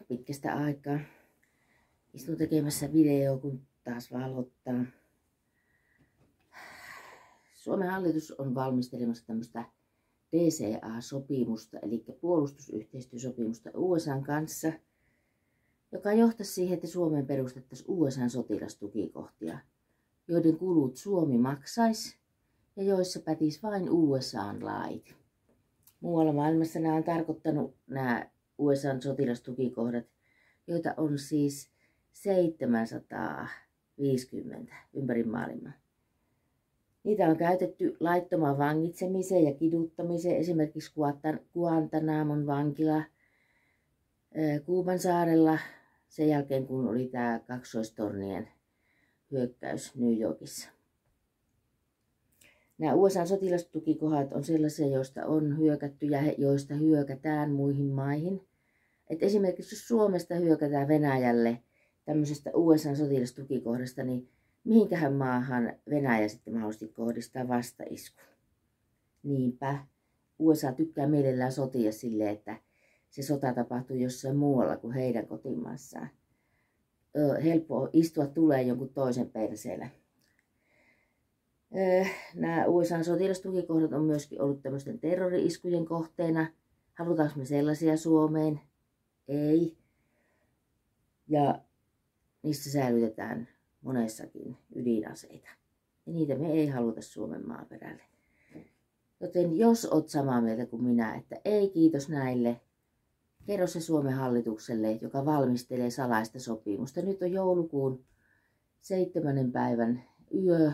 pitkästä aikaa. Istun tekemässä videoa, kun taas valvottaa. Suomen hallitus on valmistelemassa tämmöistä DCA-sopimusta, eli puolustusyhteistyösopimusta USAn kanssa, joka johtaisi siihen, että Suomeen perustettaisiin USAn sotilastukikohtia, joiden kulut Suomi maksaisi ja joissa pätisi vain USAn lait. Muualla maailmassa nämä on tarkoittanut nämä USAn sotilastukikohdat, joita on siis 750 ympäri maailmaa. Niitä on käytetty laittomaan vangitsemiseen ja kiduttamiseen, esimerkiksi Guantanamon vankila Kuuban saarella sen jälkeen, kun oli tämä kaksoistornien hyökkäys New Yorkissa. Nämä USAn sotilastukikohdat on sellaisia, joista on hyökätty ja joista hyökätään muihin maihin. Et esimerkiksi jos Suomesta hyökätään Venäjälle tämmöisestä USAn sotilastukikohdasta, niin mihinkähän maahan Venäjä sitten mahdollisesti kohdistaa vastaiskun. Niinpä USA tykkää mielellään sotia silleen, että se sota tapahtuu jossain muualla kuin heidän kotimaassaan. Helppo istua tulee jonkun toisen perseellä. Nämä USAn sotilastukikohdat on myöskin ollut tämmöisten terrori-iskujen kohteena. Halutaanko me sellaisia Suomeen? Ei. Ja niissä säilytetään monessakin ydinaseita. Ja niitä me ei haluta Suomen maaperälle. Joten jos oot samaa mieltä kuin minä, että ei kiitos näille, kerro se Suomen hallitukselle, joka valmistelee salaista sopimusta. Nyt on joulukuun 7. päivän yö.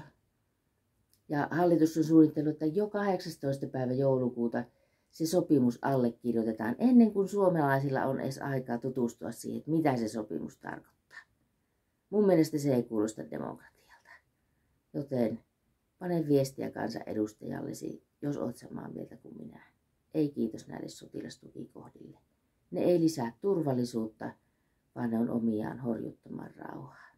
Ja hallitus on suunnitellut, että jo 18. päivä joulukuuta se sopimus allekirjoitetaan ennen kuin suomalaisilla on edes aikaa tutustua siihen, että mitä se sopimus tarkoittaa. Mun mielestä se ei kuulosta demokratialta. Joten pane viestiä kansanedustajallesi, jos oot samaa mieltä kuin minä. Ei kiitos näille sotilastukikohdille. Ne ei lisää turvallisuutta, vaan ne on omiaan horjuttamaan rauhaa.